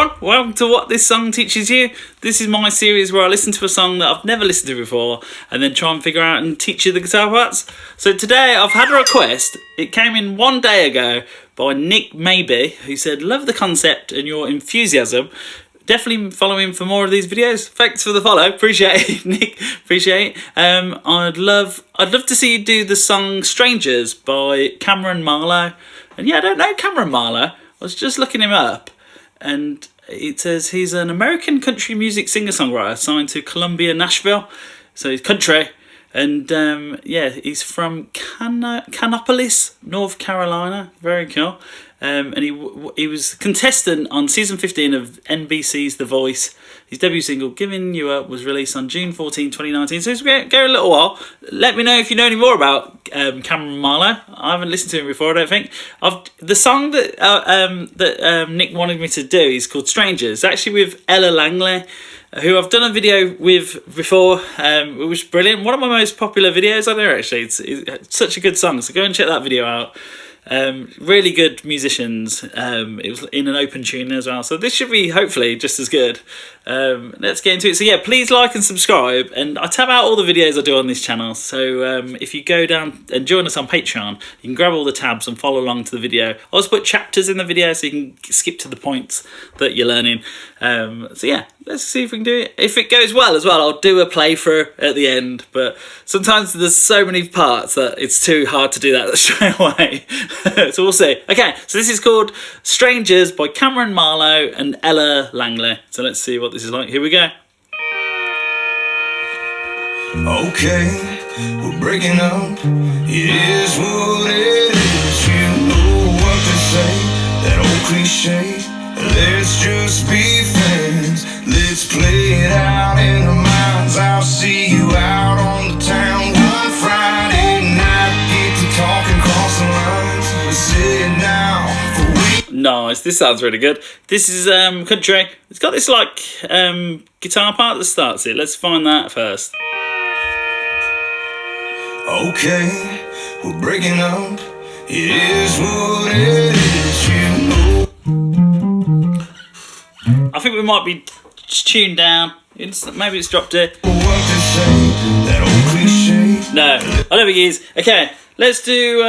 everyone, welcome to What This Song Teaches You. This is my series where I listen to a song that I've never listened to before and then try and figure out and teach you the guitar parts. So today I've had a request. It came in one day ago by Nick Maybe, who said, love the concept and your enthusiasm. Definitely follow him for more of these videos. Thanks for the follow. Appreciate it, Nick. Appreciate it. I'd love to see you do the song Strangers by Cameron Marlowe. And yeah, I don't know Cameron Marlowe. I was just looking him up. And it says he's an American country music singer-songwriter signed to Columbia, Nashville. So he's country. And yeah, he's from Kannapolis, North Carolina. Very cool. And he was contestant on season 15 of NBC's The Voice. His debut single, Giving You Up, was released on June 14, 2019. So it's going a little while. Let me know if you know any more about Cameron Marlowe. I haven't listened to him before, I don't think. The song that Nick wanted me to do is called Strangers. It's actually with Ella Langley, who I've done a video with before. It was brilliant. One of my most popular videos on there, actually. It's such a good song, so go and check that video out. Really good musicians. It was in an open tune as well, so this should be hopefully just as good. Let's get into it. So yeah, please like and subscribe, and I tab out all the videos I do on this channel, so if you go down and join us on Patreon, you can grab all the tabs and follow along to the video. I also put chapters in the video so you can skip to the points that you're learning. So yeah, let's see if we can do it. If it goes well as well, I'll do a playthrough at the end, but sometimes there's so many parts that it's too hard to do that straight away. So we'll see. Okay, so this is called Strangers by Cameron Marlowe and Ella Langley. So let's see what this is like. Here we go. Okay, we're breaking up. It is what it is. You know what to say. That old cliche. Let's just be friends. Let's play it out in our minds. I'll see you out on the town one Friday night. Get to talking, cross the lines. Say it now for we. Nice, this sounds really good. This is country. It's got this like guitar part that starts it. Let's find that first. Okay, we're breaking up. It is what it is, you know. I think we might be tuned down. Maybe it's dropped it. What to say, that old cliche. No, I don't think it is. Okay, let's do.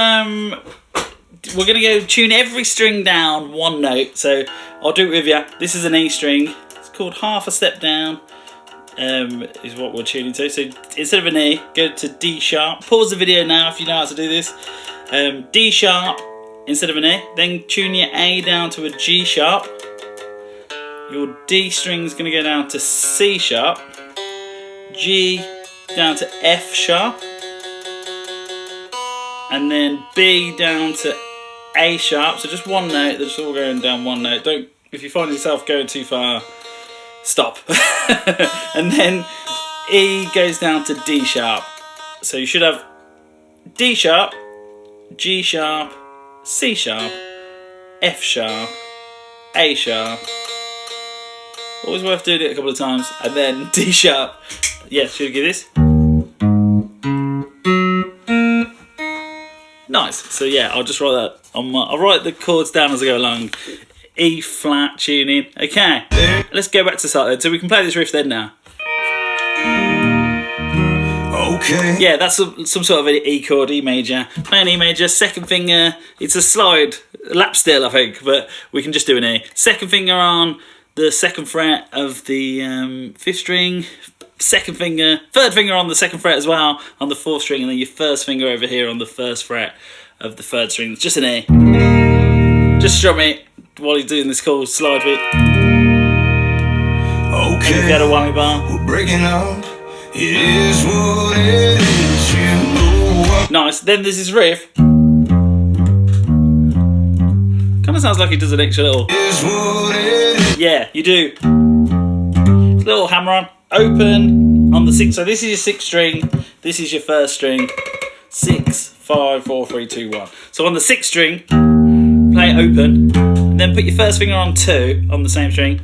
We're gonna go tune every string down one note. So I'll do it with you. This is an E string. It's called Half a Step Down. Is what we're tuning to. So instead of an E, go to D sharp. Pause the video now if you know how to do this. D sharp instead of an E. Then tune your A down to a G sharp. Your D string is going to go down to C sharp, G down to F sharp, and then B down to A sharp. So just one note. They're just all going down one note. Don't, if you find yourself going too far, stop. And then E goes down to D sharp. So you should have D sharp, G sharp, C sharp, F sharp, A sharp. Always worth doing it a couple of times. And then D sharp. Yeah, should we give this? Nice. So yeah, I'll just write that on my. I'll write the chords down as I go along. E flat tuning. Okay, let's go back to start then. So we can play this riff then now. Okay. Yeah, that's some sort of an E chord, E major. Play an E major, second finger. It's a slide, lap steel, I think, but we can just do an E. Second finger on the second fret of the fifth string, third finger on the second fret as well on the fourth string, and then your first finger over here on the first fret of the third string. It's just an E. Just strum it while you're doing this cool slide bit. Okay. Maybe if you had a whammy bar. We're breaking up. It is what it is. You know what. Nice. Then there's this riff. Kind of sounds like he does an extra little. Is what it is. Yeah, you do. Little hammer on. Open on the sixth. So this is your sixth string. This is your first string. 6, 5, 4, 3, 2, 1. So on the sixth string, play open. And then put your first finger on 2 on the same string.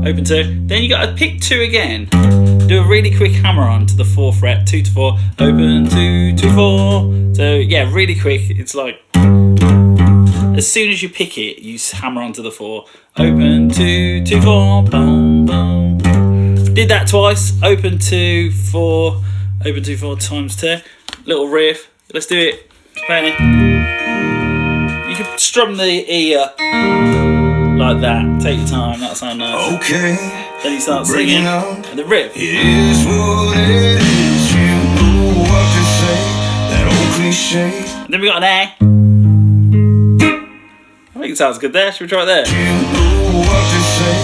Open 2. Then you got to pick 2 again. Do a really quick hammer on to the 4th fret. 2 to 4. Open 2 to 4. So yeah, really quick. It's like. as soon as you pick it, you hammer onto the 4. Open 2, 2, 4, boom, boom. Did that twice. Open 2, 4, open 2, 4 times 2. Little riff. Let's do it. Playing it. You can strum the E like that. Take your time. That sounds nice. Okay. Then you start singing, and the riff. It is what it is. You know what to say. That old cliche. And then we got an A. I think it sounds good there. Should we try it there? You know what to say.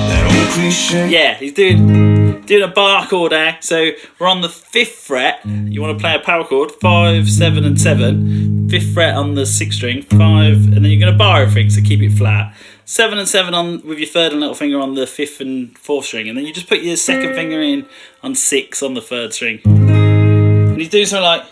That old cliche. Yeah, he's doing a bar chord there. So we're on the 5th fret. You want to play a power chord, 5, 7, and 7. 5th fret on the 6th string, 5, and then you're going to bar everything, so keep it flat. 7 and 7 on with your 3rd and little finger on the 5th and 4th string, and then you just put your 2nd finger in on 6 on the 3rd string. And you do something like,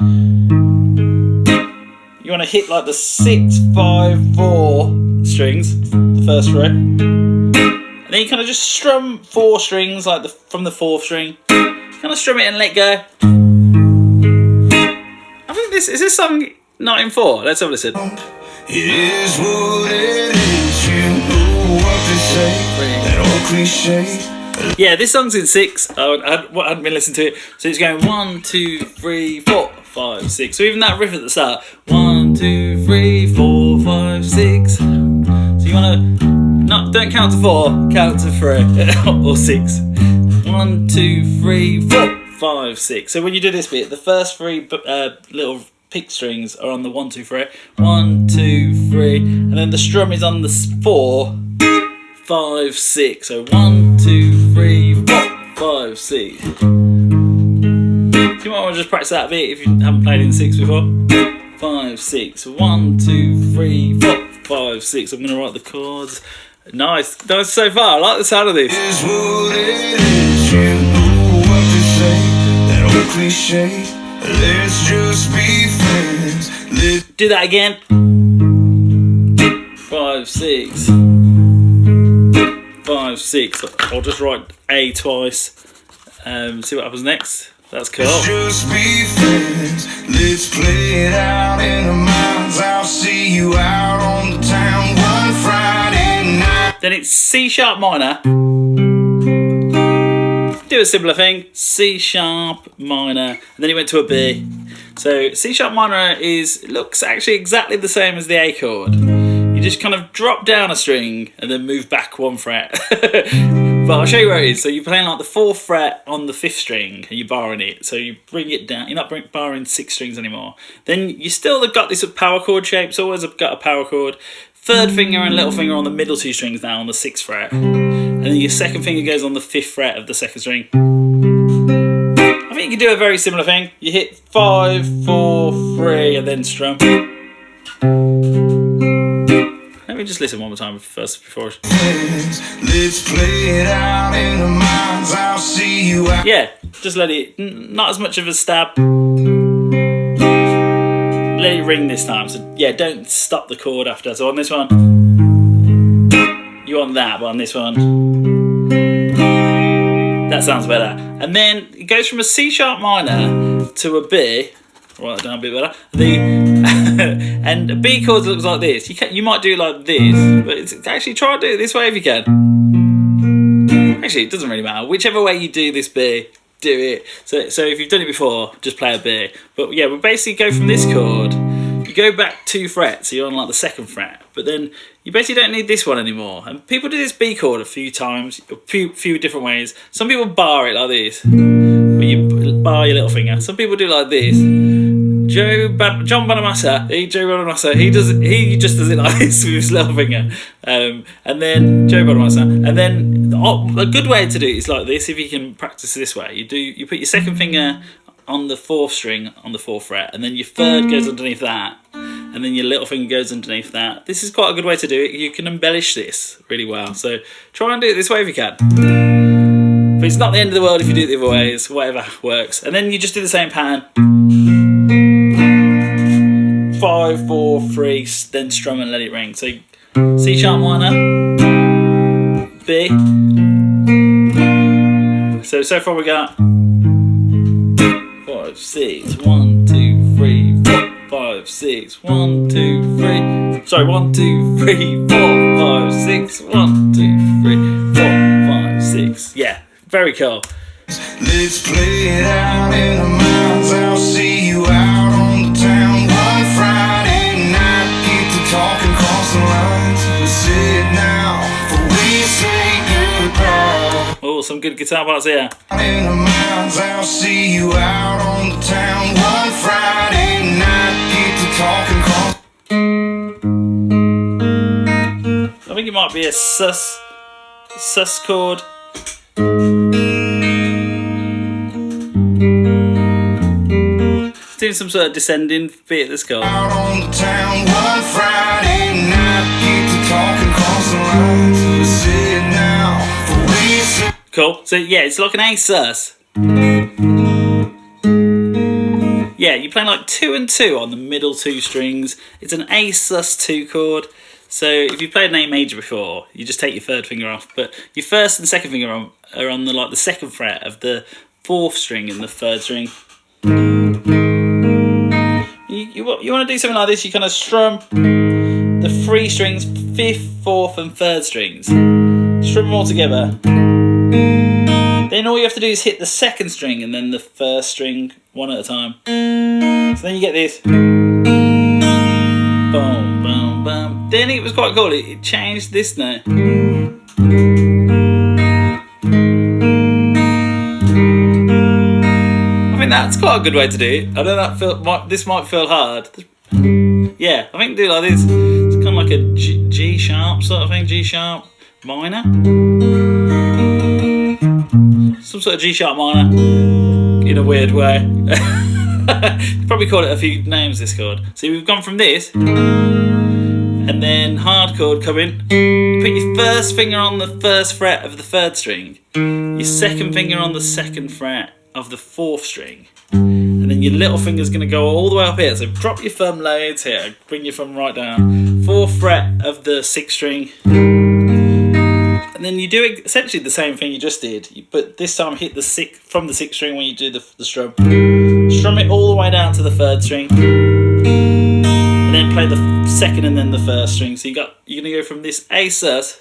you want to hit like the 6, 5, 4 strings, the 1st fret. And then you kind of just strum 4 strings like from the 4th string. Kind of strum it and let go. I think this song not in 4. Let's have a listen. It is what it is. You know what to say. That old cliche. Yeah, this song's in 6. I hadn't been listening to it. So it's going 1, 2, 3, 4, 5, 6. So even that riff at the start. 1, 2, 3, 4, 5, 6. So you want to don't count to 4, count to 3 or 6. 1, 2, 3, 4, 5, 6. So when you do this bit, the first 3 little pick strings are on the 1, 2 fret. 1, 2, 3, and then the strum is on the 4, 5, 6. So 1, 2, 3, 4, 5, 6. So you might want to just practice that bit if you haven't played in 6 before. 5, 6. 1, 2, 3, 4, 5, 6. I'm going to write the chords. Nice so far. I like the sound of this. It is what it is. You know what to say. That old cliche. Let's just be friends. Do that again. 5, 6. 5, 6. I'll just write A twice. See what happens next. That's cool. Let's just be friends. Let's play it out in our minds. I'll see you out on the town one Friday night. Then it's C sharp minor. Do a similar thing. C sharp minor. And then he went to a B. So C sharp minor looks actually exactly the same as the A chord. You just kind of drop down a string and then move back 1 fret. But I'll show you where it is. So you're playing like the 4th fret on the 5th string and you're barring it. So you bring it down. You're not barring 6 strings anymore. Then you still have got this power chord shape. It's always got a power chord. 3rd finger and little finger on the middle 2 strings now on the 6th fret. And then your 2nd finger goes on the 5th fret of the 2nd string. I think you can do a very similar thing. You hit 5, 4, 3 and then strum. Let me just listen one more time first before. Let's play it out in our minds. I'll see you out. Yeah, just let it. Not as much of a stab. Let it ring this time. So yeah, don't stop the chord after. So on this one, you want that, but on this one, that sounds better. And then it goes from a C sharp minor to a B. Write that down a bit better. And a B chord looks like this. You might do it like this, but actually try to do it this way if you can. Actually, it doesn't really matter. Whichever way you do this B, do it. So if you've done it before, just play a B. But yeah, we basically go from this chord. You go back 2 frets, so you're on like the 2nd fret. But then you basically don't need this one anymore. And people do this B chord a few times, a few different ways. Some people bar it like this, where you bar your little finger. Some people do it like this. John Bonamassa, he just does it like this with his little finger. And then Joe Bonamassa. And then a good way to do it is like this, if you can practice this way. You put your 2nd finger on the 4th string on the 4th fret, and then your 3rd goes underneath that, and then your little finger goes underneath that. This is quite a good way to do it. You can embellish this really well. So try and do it this way if you can. But it's not the end of the world if you do it the other ways, whatever works. And then you just do the same pattern. 5, 4, 3, then strum and let it ring. So C sharp minor, B. So far we got 5, 6, 1, 2, 3, 4, 5, 6, 1, 2, 3. Sorry, Sorry, 1, 2, 3, 4, 5, 6. 1, 2, 3, 4, 5, 6. Yeah, very cool. Let's play it out in the minds. I'll see you out on the town one Friday night. Get to talking across the lines. We'll say it now, for we say goodbye. Oh, some good guitar parts here. In the minds, I'll see you out on the town one Friday night. Get to talking across. I think it might be a sus chord. Doing some sort of descending bit that's cool. Out on the town one Friday night. Get to talking across the lines. We'll say it now, for we say. Cool. So yeah, it's like an A sus. Yeah, you're playing like 2 and 2 on the middle 2 strings. It's an A sus2 chord. So if you've played an A major before, you just take your 3rd finger off, but your 1st and 2nd finger are on the 2nd fret of the 4th string and the 3rd string. You want to do something like this. You kind of strum the 3 strings, 5th, 4th, and 3rd strings. Strum them all together. Then all you have to do is hit the 2nd string and then the 1st string one at a time. So then you get this. Boom, boom, boom. Then it was quite cool. It changed this note. I think that's quite a good way to do it. I know this might feel hard. Yeah, I think do it like this. It's kind of like a G sharp sort of thing. G sharp minor. Some sort of G sharp minor in a weird way. You probably called it a few names, this chord. See, we've gone from this and then hard chord coming. You put your 1st finger on the 1st fret of the 3rd string, your 2nd finger on the 2nd fret of the 4th string, and then your little finger's going to go all the way up here. So drop your thumb loads here, bring your thumb right down, 4th fret of the 6th string, and then you do essentially the same thing you just did, but this time hit the 6th from the 6th string when you do the strum. Strum it all the way down to the 3rd string, and then play the 2nd and then the 1st string. So you're going to go from this A sus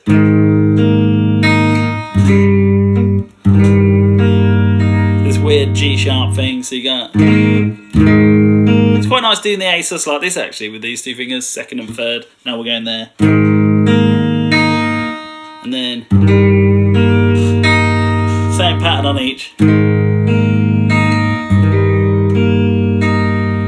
weird G sharp thing, so you got. It's quite nice doing the A sus like this actually, with these 2 fingers, 2nd and 3rd. Now we're going there, and then same pattern on each.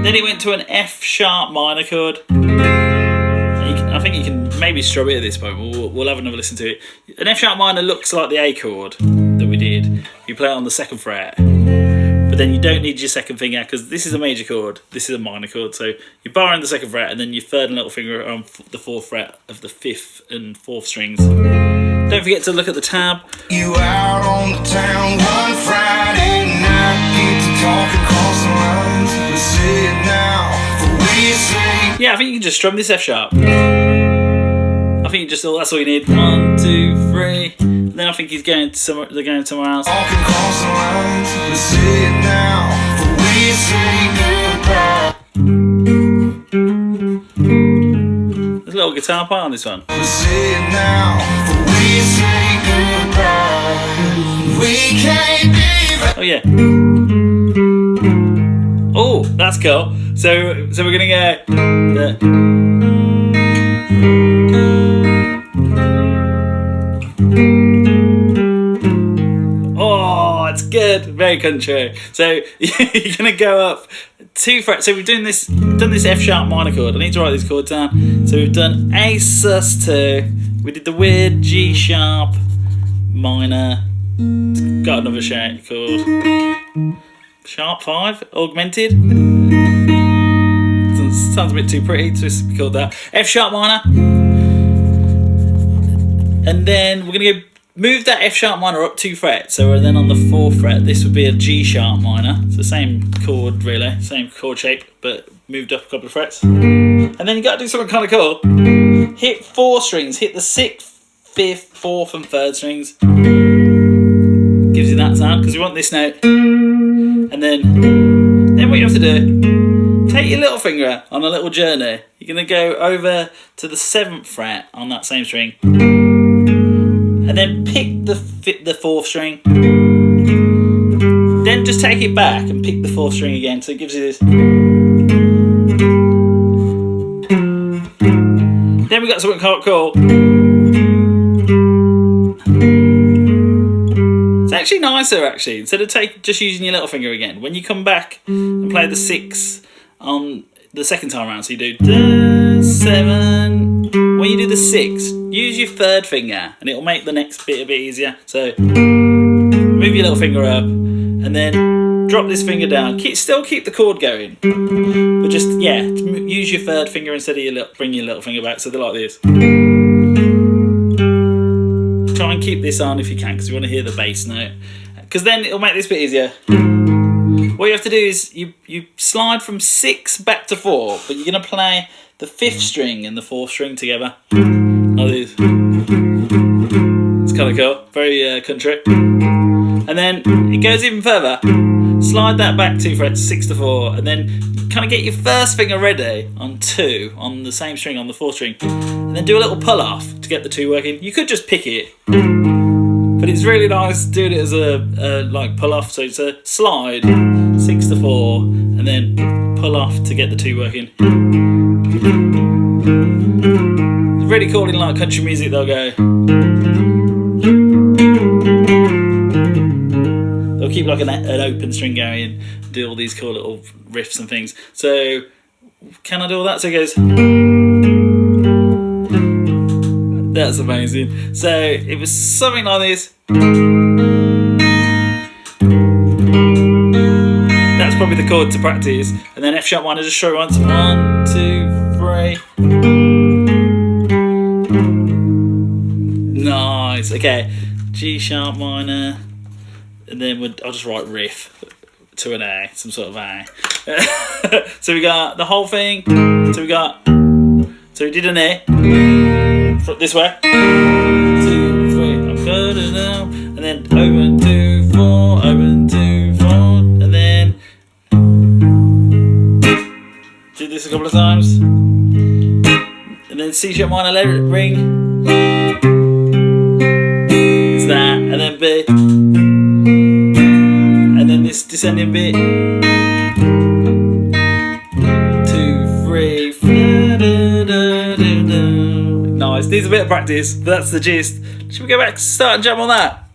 Then he went to an F sharp minor chord. I think you can maybe strum it at this point. We'll have another listen to it. An F sharp minor looks like the A chord that we did. You play it on the 2nd fret, but then you don't need your 2nd finger because this is a major chord, this is a minor chord. So you're barring the 2nd fret and then your 3rd and little finger are on the 4th fret of the 5th and 4th strings. Don't forget to look at the tab. You out on the town one Friday night. Get to talking across the lines. We'll say it now, for we say. Yeah, I think you can just strum this F sharp. I think that's all you need. 1, 2, 3. And then I think they're going somewhere else. Talking across the lines. We'll say it now, for we say goodbye. There's a little guitar part on this one. We'll say it now, for we say goodbye. We can't be. Oh yeah. Oh, that's cool. So we're gonna go. Oh, it's good. Very country. So you're gonna go up 2 frets. So we've done this F sharp minor chord. I need to write these chords down. So we've done A sus2. We did the weird G sharp minor. Got another shape chord. Sharp 5, augmented. Sounds a bit too pretty to be called that. F sharp minor. And then we're going to go move that F sharp minor up 2 frets. So we're then on the 4th fret. This would be a G sharp minor. It's the same chord really, same chord shape, but moved up a couple of frets. And then you got to do something kind of cool. Hit 4 strings, hit the 6th, 5th, 4th and 3rd strings. Gives you that sound because we want this note. And then what you have to do, take your little finger on a little journey. you're going to go over to the 7th fret on that same string, and then pick the 4th string. Then just take it back and pick the 4th string again, so it gives you this. Then we got something quite cool. It's actually nicer, actually. Instead of just using your little finger again, when you come back and play the 6 on the second time around, so you do da, 7. When you do the 6, use your 3rd finger, and it'll make the next bit a bit easier. So move your little finger up, and then drop this finger down. Still keep the chord going, but just use your 3rd finger instead of bring your little finger back. So they're like this. Try and keep this on if you can, because you want to hear the bass note, because then it'll make this bit easier. What you have to do is you slide from 6 back to 4, but you're going to play the 5th string and the 4th string together. Like this. It's kind of cool, very country. And then it goes even further. Slide that back 2 frets, 6 to 4, and then kind of get your 1st finger ready on 2 on the same string, on the 4th string, and then do a little pull off to get the 2 working. You could just pick it, but it's really nice doing it as a like pull off. So it's a slide 6 to 4, and then pull off to get the 2 working. It's really cool in like country music. They'll keep like an open string going and do all these cool little riffs and things. So can I do all that? So it goes. That's amazing. So it was something like this. That's probably the chord to practice. And then F sharp minor, just show once. 1, 2, 3. Nice. Okay. G sharp minor. And then I'll just write riff to an A, some sort of A. So we got the whole thing. So we did an A. This way. 2, 3. I'm good now. And then open 2, 4, open 2, 4, and then do this a couple of times. And then C sharp minor, let it ring. It's that, and then B. This descending bit. 2, 3, 4. Nice. Needs a bit of practice, but that's the gist. Should we go back, start and jump on that?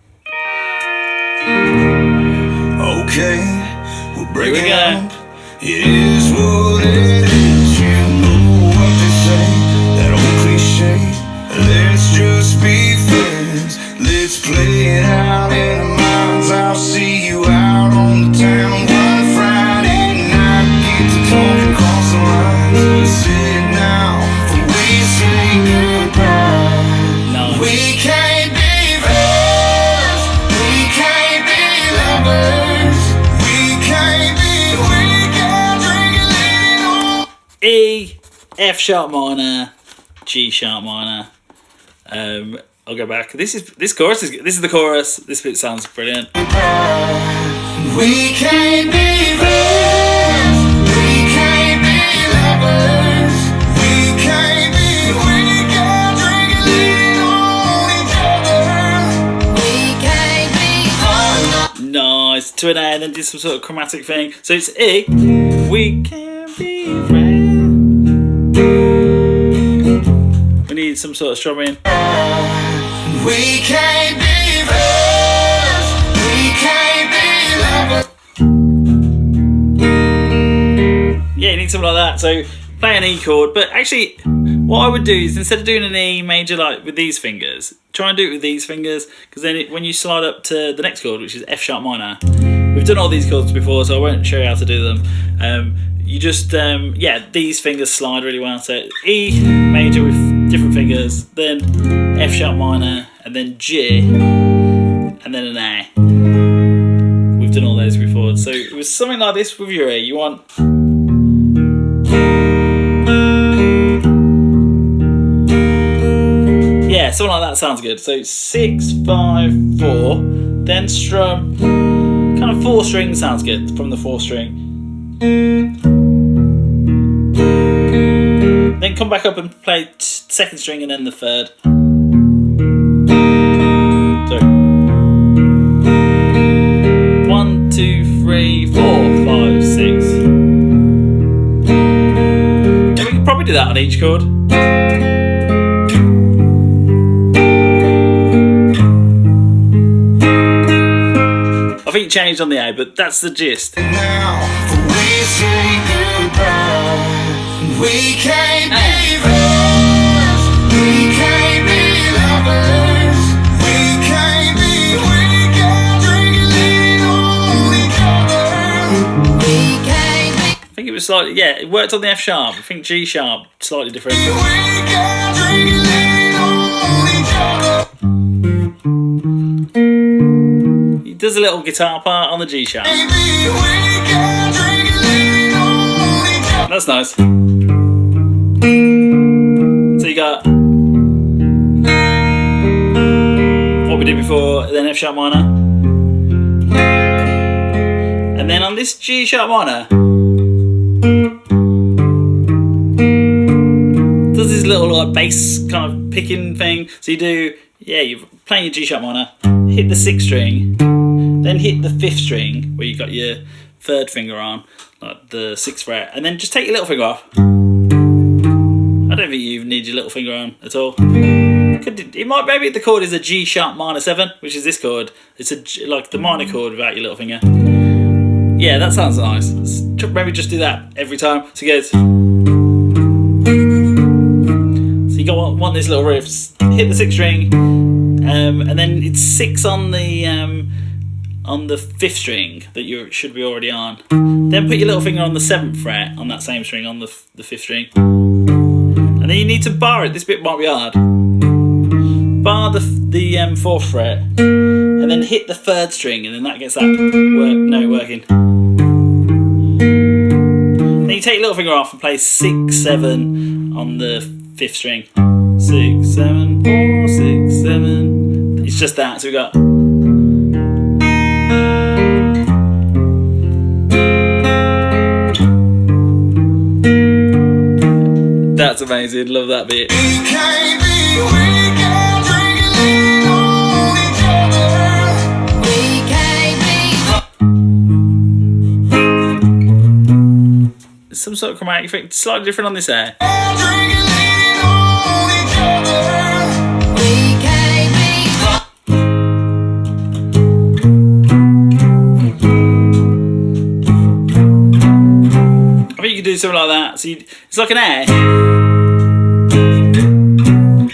Okay, we're breaking up. It is what it is. You know what they say, that old cliche. Let's just be friends. Let's play it out in our minds. I'll see you out on the town one Friday night. Get to talking across the lines. Let's sit now before we say goodbye. No. We can't be friends. We can't be lovers. We can't be. We got drinking on. E, F sharp minor, G sharp minor. I'll go back. This chorus is the chorus. This bit sounds brilliant. We can't be friends. We can't be lovers. We can't be. We got drinking on each other. We can't be. Nice. To an A, and then do some sort of chromatic thing. So it's E. We can't be friends. We need some sort of strumming. We can't be friends. We can't be lovers. Yeah, you need something like that. So play an E chord, but actually what I would do is, instead of doing an E major like with these fingers, try and do it with these fingers, because then when you slide up to the next chord, which is F sharp minor, we've done all these chords before, so I won't show you how to do them. You just these fingers slide really well. So E major with different fingers, then F sharp minor, and then G, and then an A. We've done all those before. So it was something like this with your A. You want. Yeah, something like that sounds good. So 6, 5, 4, then strum. Kind of 4 string sounds good from the 4th string. Then come back up and play second string and then the third. So 1, 2, 3, 4, 5, 6. Yeah, we could probably do that on each chord. I think it changed on the A, but that's the gist. Now we say goodbye. We can't be friends. We can't be lovers. We can't be. We can't drink and lean on each other. We can't be. I think it was slightly, yeah, it worked on the F sharp. I think G sharp, slightly different. We can't drink and lean on each other. He does a little guitar part on the G sharp. Maybe we can't drink and lean on each other. That's nice. So you got what we did before, then F sharp minor. And then on this G sharp minor, does this little like bass kind of picking thing. So you do, yeah, you're playing your G sharp minor, hit the 6th string, then hit the 5th string where you got your 3rd finger on, like the 6th fret, and then just take your little finger off. I don't think you need your little finger on at all. It might, maybe the chord is a G sharp minor 7, which is this chord. It's like the minor chord without your little finger. Yeah, that sounds nice. Maybe just do that every time. So it goes. So you want this little riff. Hit the 6th string, and then it's 6 on the 5th string that you should be already on. Then put your little finger on the 7th fret on that same string on the 5th string. And then you need to bar it. This bit might be hard. Bar the 4th fret, and then hit the 3rd string, and then that gets that working. Then you take your little finger off and play 6, 7 on the 5th string. 6, 7, 4, 6, 7. It's just that. So we got. That's amazing. Love that bit. We can't be. We can't drink and lean on each other. We can't be. Some sort of chromatic thing, slightly different on this air. Drink and lean on each other. We can't be. I think you could do something like that. So it's like an air.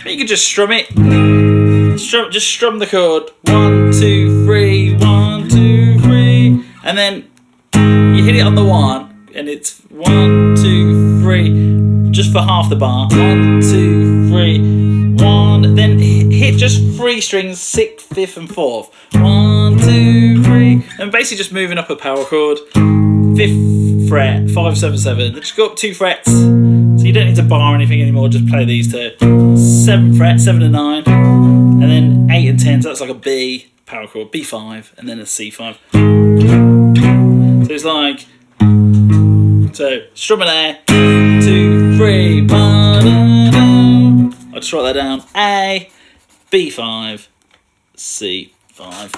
You could just strum it. Just strum the chord. 1, 2, 3, 1, 2, 3, and then you hit it on the 1, and it's 1, 2, 3, just for half the bar. 1, 2, 3, 1. Then hit just 3 strings, 6th, 5th, and 4th. 1, 2, 3, and basically just moving up a power chord. 5th fret, 5, 7, 7. Then just go up 2 frets. So you don't need to bar anything anymore, just play these two. 7th fret, 7 and 9, and then 8 and 10, so that's like a B power chord, B5, and then a C5. So it's like, so strum an A, 2, 3, ba-da-da. I'll just write that down. A, B5, C5.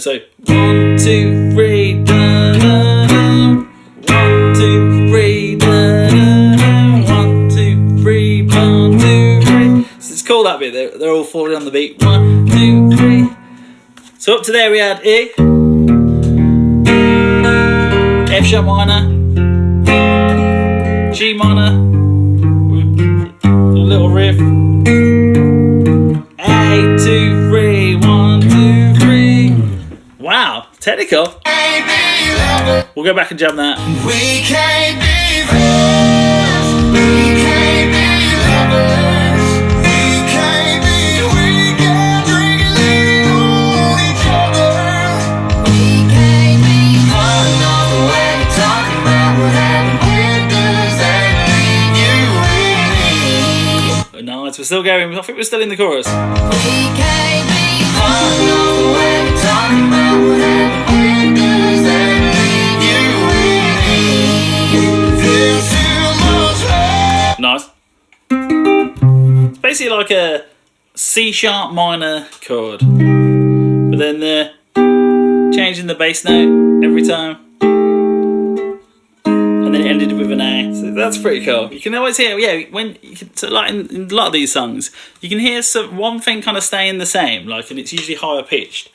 So 1, 2, 3, da-da-da. 1, 2, 3, da-da-da. 1, 2, 3, 1, 2, 3. So it's cool that bit. They're all falling on the beat. 1, 2, 3. So up to there we had E, F sharp minor, G minor, a little riff, A, 2, 3, 1, 2, 3. Wow, technical. We'll go back and jam that. We can't be friends. We can't be lovers. We can't be. We can't drink and lean on each other. We can't be. I know the way we're talking about what happened. Where does that leave you and me? Nice, we're still going. I think we're still in the chorus. We can't be. I know the way we're talking about what happened. Where does that leave you and me? There's too much love. Nice. basically like a C sharp minor chord, but then they're changing the bass note every time, and then it ended with an A. So that's pretty cool. You can always hear, so like in a lot of these songs, you can hear one thing kind of staying the same, like, and it's usually higher pitched.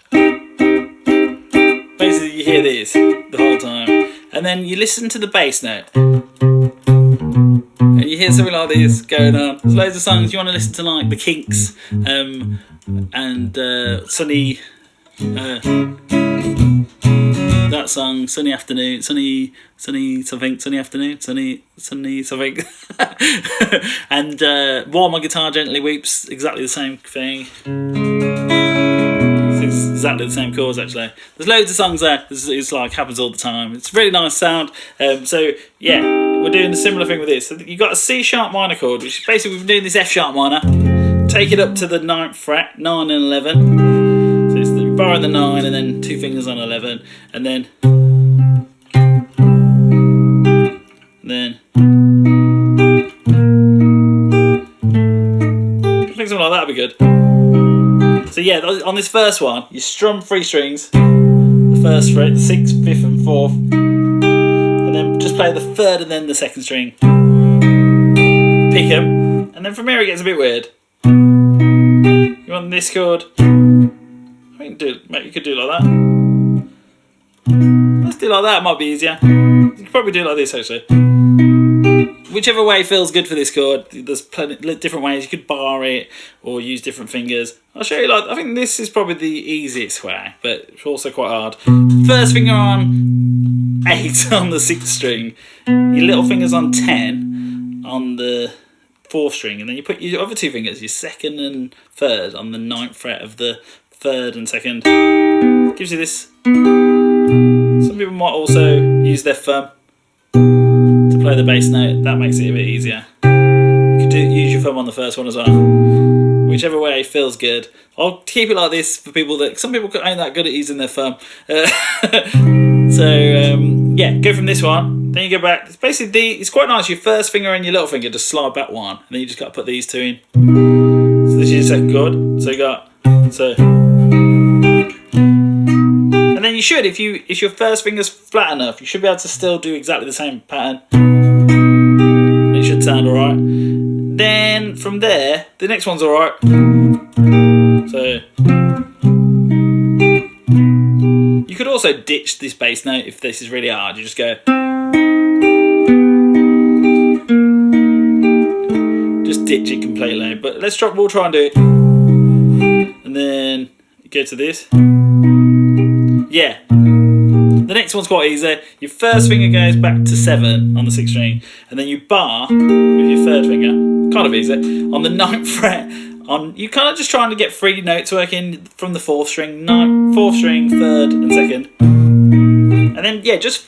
Basically, you hear this the whole time, and then you listen to the bass note, and you hear something like this going on. There's loads of songs you want to listen to, like the Kinks, and Sunny. That song, Sunny Afternoon, Sunny something, Sunny Afternoon, Sunny something. And While My Guitar Gently Weeps, exactly the same thing. It's exactly the same chords, actually. There's loads of songs there. It's like happens all the time. It's a really nice sound. So yeah, we're doing a similar thing with this. So you've got a C sharp minor chord, which basically we've been doing this F sharp minor. Take it up to the 9th fret, 9 and 11. So it's the bar on the 9 and then 2 fingers on 11, and then I think something like that would be good. So yeah, on this first one, you strum 3 strings, the first fret, 6th, 5th and 4th, and then just play the 3rd and then the 2nd string. Pick them, and then from here it gets a bit weird. You want this chord? You could do it like that. Let's do it like that, it might be easier. You could probably do it like this, actually. Whichever way feels good for this chord. There's plenty different ways. You could bar it or use different fingers. I'll show you. I think this is probably the easiest way, but it's also quite hard. First finger on 8 on the 6th string. Your little finger's on 10 on the 4th string, and then you put your other 2 fingers, your 2nd and 3rd, on the 9th fret of the 3rd and 2nd. Gives you this. Some people might also use their thumb to play the bass note. That makes it a bit easier. You could use your thumb on the first one as well. Whichever way feels good. I'll keep it like this for people that, some people ain't that good at using their thumb. Yeah, go from this one. Then you go back. It's basically it's quite nice. Your first finger and your little finger just slide back one, and then you just got to put these 2 in. So this is your second chord. So you got and then you should, if your first finger's flat enough, you should be able to still do exactly the same pattern. It should sound alright. Then from there, the next one's alright. So you could also ditch this bass note if this is really hard. You just go. Just ditch it completely. But we'll try and do it. And then you go to this. Yeah. The next one's quite easy. Your first finger goes back to 7 on the 6th string, and then you bar with your 3rd finger. Kind of easy. On the 9th fret, you kind of just trying to get 3 notes working from the 4th string, 4th string, 3rd and 2nd. And then yeah, just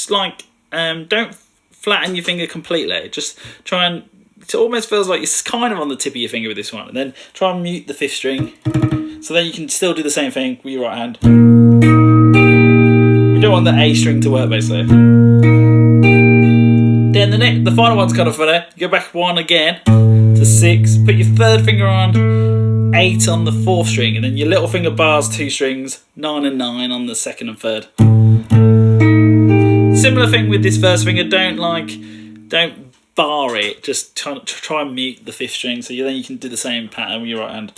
like don't flatten your finger completely. Just try and, it almost feels like it's kind of on the tip of your finger with this one, and then try and mute the 5th string. So then you can still do the same thing with your right hand. We don't want the A string to work, basically. Then the final one's kind of funny. You go back 1 again to 6. Put your 3rd finger on 8 on the 4th string, and then your little finger bars 2 strings, 9 and 9 on the 2nd and 3rd. Similar thing with this first finger. Don't bar it. Just try and mute the 5th string, so then you can do the same pattern with your right hand.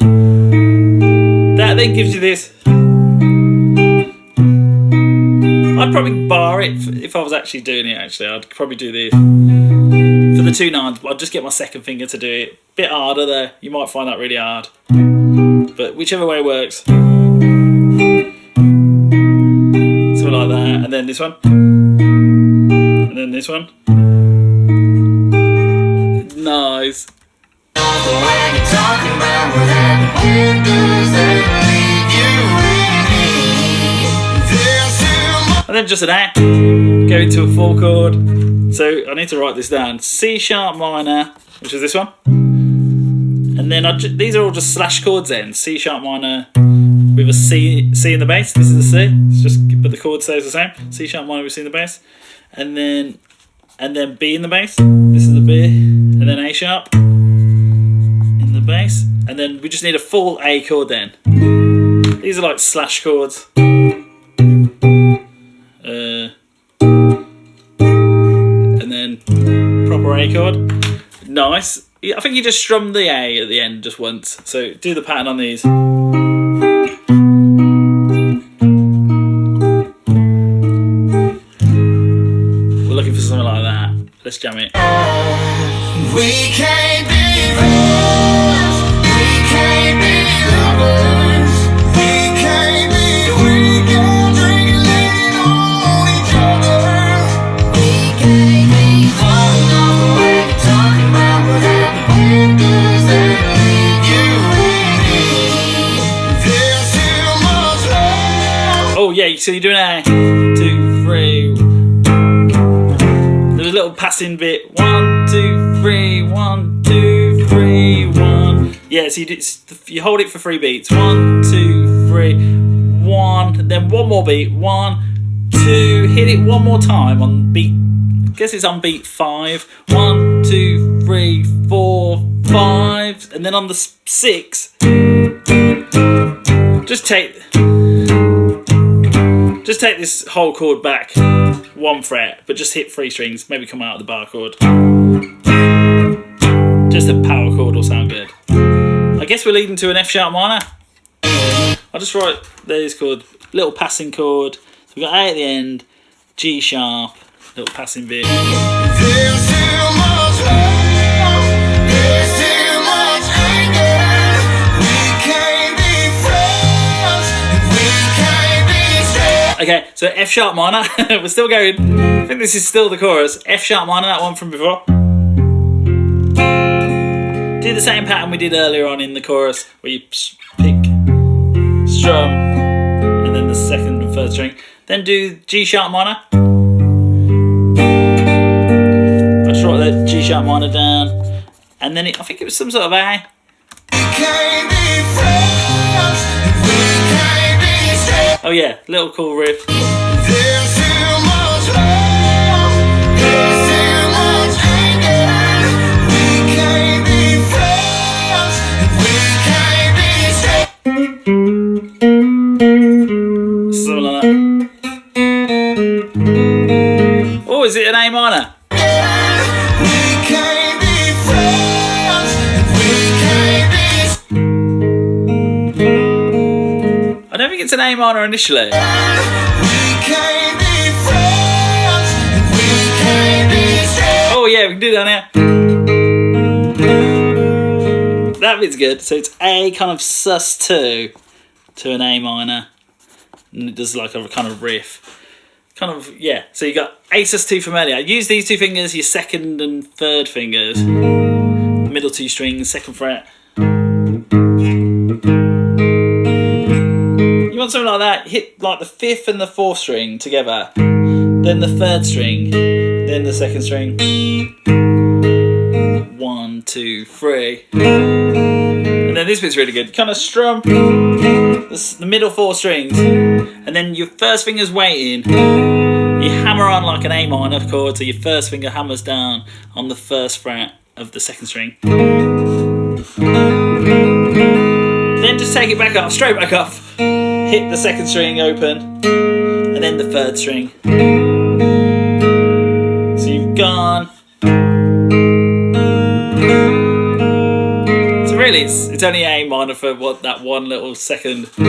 That then gives you this. I'd probably bar it if I was actually doing it. I'd probably do this. For the 2 9s, I'd just get my 2nd finger to do it. Bit harder though. You might find that really hard. But whichever way works. Something like that. And then this one. And then this one. Nice. And then just an A, go into a 4 chord. So I need to write this down. C sharp minor, which is this one. And then these are all just slash chords then. C sharp minor with a C in the bass. This is a C. It's just, but the chord stays the same. C sharp minor with C in the bass. And then B in the bass. This is the B. And then A sharp in the bass, and then we just need a full A chord then. These are like slash chords. And then proper A chord. Nice. I think you just strum the A at the end just once. So do the pattern on these. We're looking for something like that. Let's jam it. We can't be friends. We can't be lovers. We can't be weekend drinking, leaning on each other. We can't be falling off the way, talking about what happened, cause they leave you and me. There's too much love. Oh yeah, so you're doing A, 2, 3. There's a little passing bit. 1, 2, 3, 1, 2, 3, 1. Yeah, so you hold it for 3 beats. 1, 2, 3, 1. Then one more beat. 1, 2. Hit it one more time on beat. I guess it's on beat 5. 1, 2, 3, 4, 5. And then on the 6, just take this whole chord back 1 fret, but just hit 3 strings. Maybe come out of the bar chord. Just a power chord will sound good. I guess we're leading to an F sharp minor. I'll just write these chords. Little passing chord. So we've got A at the end, G sharp, little passing bit. There's too much love. There's too much anger. We can't be friends. We can't be straight. Okay, so F sharp minor. We're still going. I think this is still the chorus. F sharp minor, that one from before. Do the same pattern we did earlier on in the chorus, where you pick, strum, and then the second and third string. Then do G sharp minor. I just wrote that G sharp minor down, and then I think it was some sort of A. We can't be friends. We can't be straight. Oh yeah, little cool riff. There's too much love. There's too much anger. We can't be friends. We can't be straight. Something like that. Oh, is it an A minor? We can't be friends. We can't be. I don't think it's an A minor initially. We can't be friends. We can't be straight. Oh yeah, we can do that now. That bit's good. So it's A kind of sus2 to an A minor. And it does like a kind of riff. Kind of, yeah. So you got A sus2 familiar. Use these 2 fingers, your second and third fingers. Middle 2 strings, 2nd fret. You want something like that, hit like the 5th and the 4th string together. Then the 3rd string. Then the 2nd string. 1, 2, 3. And then this bit's really good. Kind of strum the middle 4 strings. And then your first finger's waiting. You hammer on like an A minor chord, so your first finger hammers down on the 1st fret of the 2nd string. Then just take it back up, straight back up. Hit the 2nd string open, and then the 3rd string. So you've gone. So really, it's only A minor for what, that one little second. So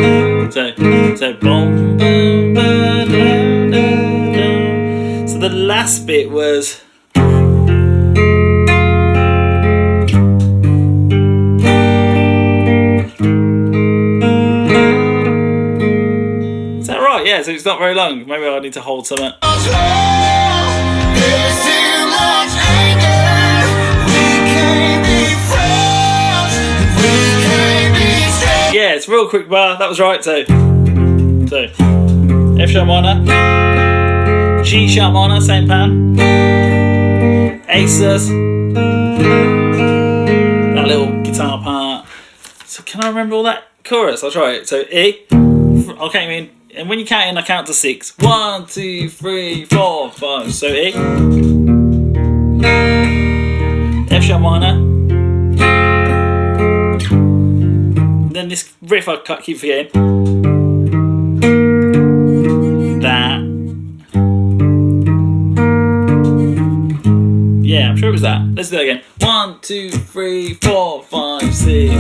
boom, boom, ba, da, da, da. So the last bit was. Yeah, so it's not very long. Maybe I need to hold something. There's too much anger. We can't be friends. We can't be straight. Yeah, it's a real quick bar. That was right. So F sharp minor, G sharp minor, same pattern. A sus. That little guitar part. So can I remember all that chorus? I'll try it. So E. I'll count you in. And when you count in, I count to 6. 1, 2, 3, 4, 5. So E. F sharp minor. then this riff I keep forgetting. That. Yeah, I'm sure it was that. Let's do that again. 1, 2, 3, 4, 5, 6.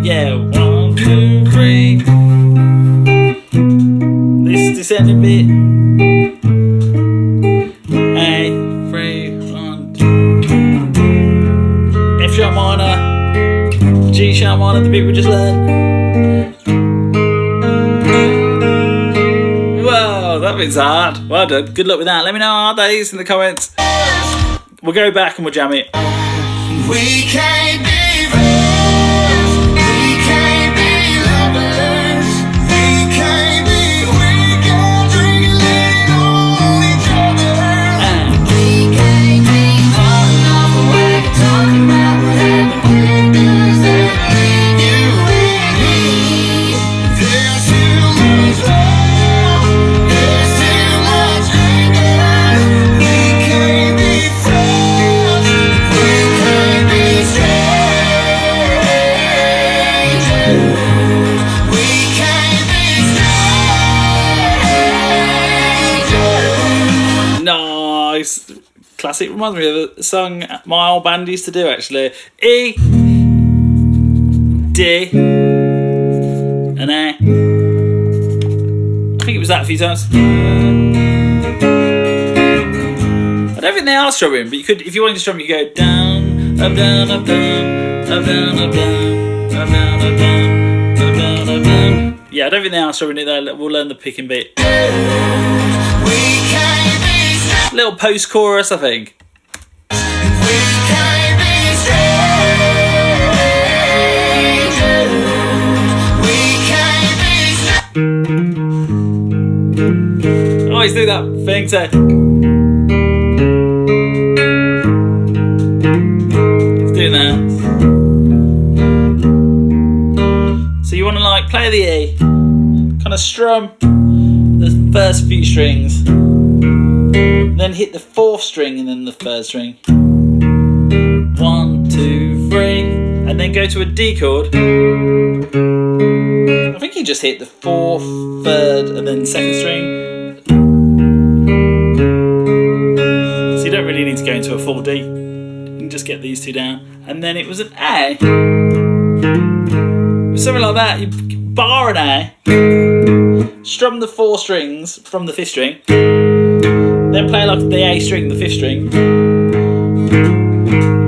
Yeah, 1, 2, 3. This descending bit. A, 3, 1, 2. F sharp minor. G sharp minor, the bit we just learned. Whoa, that bit's hard. Well done. Good luck with that. Let me know how days in the comments. We'll go back and we'll jam it. We can't be friends. We can't be lovers. We can't be. We can drink and lean on each other. We can't be falling off a wagon, talking about whatever we're doing. Leave you and me. There's too much love. There's too much anger. We can't be friends. We can't be strangers. We can't be strangers. Nice. Classic. Reminds me of a song my old band used to do actually. E, D, and A. I think it was that a few times. I don't think they are strumming, but you could, if you wanted to strum, you go down, up, down, up, down, up, down, up, down, up, down, up, down, up, down, up, down. Yeah, I don't think they are strumming it though. We'll learn the picking bit. We can't be strangers. Little post-chorus, I think. We can't be strangers. We can't be strangers. Always do that thing, so. He's doing that. So you want to like play the E, kind of strum the first few strings, then hit the fourth string and then the third string. 1, 2, 3, and then go to a D chord. I think you just hit the fourth, third, and then second string. So you don't really need to go into a full D. You can just get these two down. And then it was an A. Something like that. You bar an A, strum the 4 strings from the 5th string, then play like the A string, the 5th string,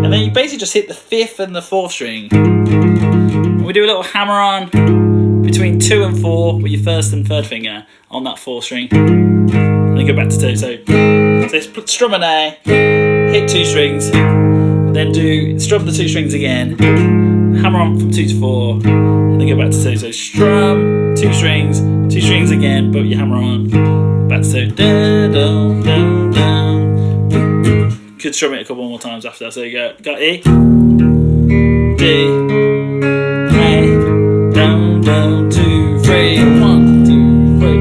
and then you basically just hit the 5th and the 4th string. And we do a little hammer on between 2 and 4 with your 1st and 3rd finger on that 4th string, and then go back to 2. So strum an A, hit 2 strings, then strum the 2 strings again, hammer on from 2 to 4, and then go back to 2. So strum, 2 strings again, but you hammer on, back to 2. Da, da, da, da. Could strum it a couple more times after that. So you got E, D, A, down, down, 2, 3, 1, 2, 3.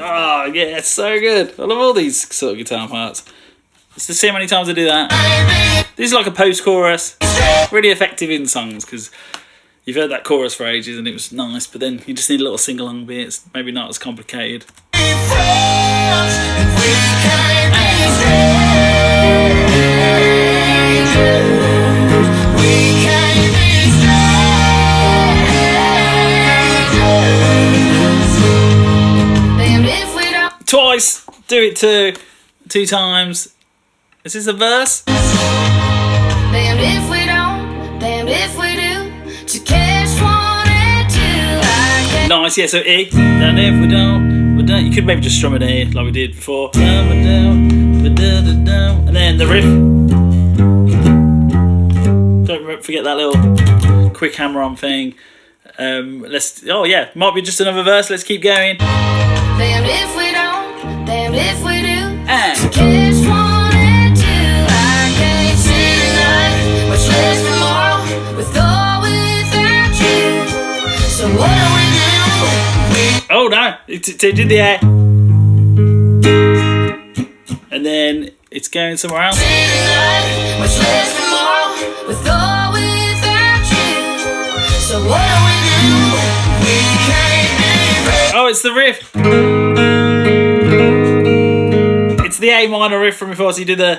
Oh yeah, it's so good. I love all these sort of guitar parts. It's to see how many times I do that. This is like a post-chorus, really effective in songs because you've heard that chorus for ages and it was nice, but then you just need a little sing-along bit. It's maybe not as complicated. Twice, do it 2 times. This is a verse. Damned if we don't, damned if we do. To catch 1 and 2, I can't. Nice, yeah, so E. And if we don't, you could maybe just strum an E like we did before. And then the riff. Don't forget that little quick hammer on thing. Might be just another verse. Let's keep going. Damned if we don't, damned if we do. And To catch 1 and 2, I can't see tonight, much less tomorrow, with or without you. So what do we do? oh Oh no, it did the A. And then it's going somewhere else. Tonight, much less tomorrow, with or without you. So what do we do? We can't be friends. Oh, it's the riff. It's the A minor riff from before, so you do the.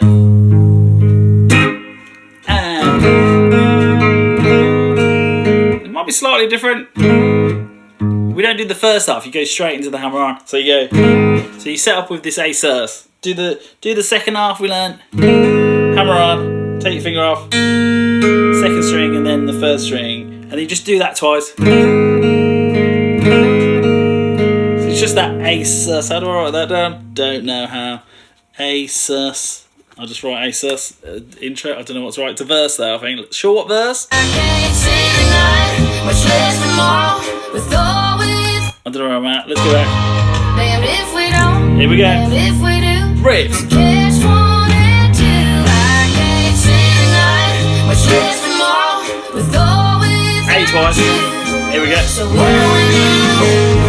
It might be slightly different. We don't do the first half. You go straight into the hammer on. So you go. So you set up with this A sus. Do the second half we learnt. Hammer on. Take your finger off. Second string and then the first string, and then you just do that twice. So it's just that A sus. How do I write that down? Don't know how. A sus. I'll just write A sus. Intro. I don't know what's right. It's a verse though, I think. Short verse. I can't see tonight, much less tomorrow, with or without. I don't know where I'm at. Let's go back. Damned if we don't. Here we go. Damned if we do. Riffs. Catch one and two. I can't see tonight, much less tomorrow, with or without. A twice. you. Here we go. So what do we do?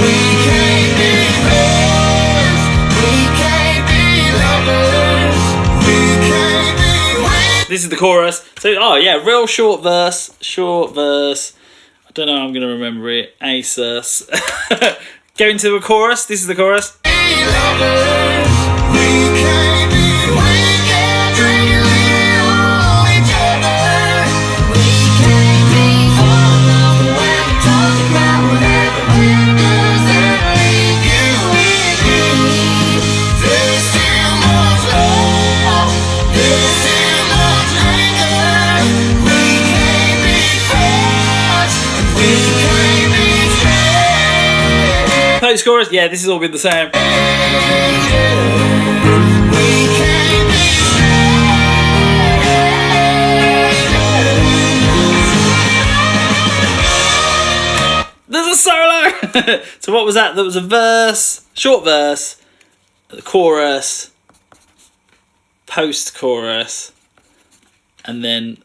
We can't be friends. We can't be lovers. We can't be friends. This is the chorus. So, oh yeah, real short verse. Short verse. I don't know how I'm going to remember it. A sus. Go into the chorus. This is the chorus. Post chorus. Yeah, this has all been the same. There's a solo. So what was that? There was a verse, short verse, the chorus, post chorus, and then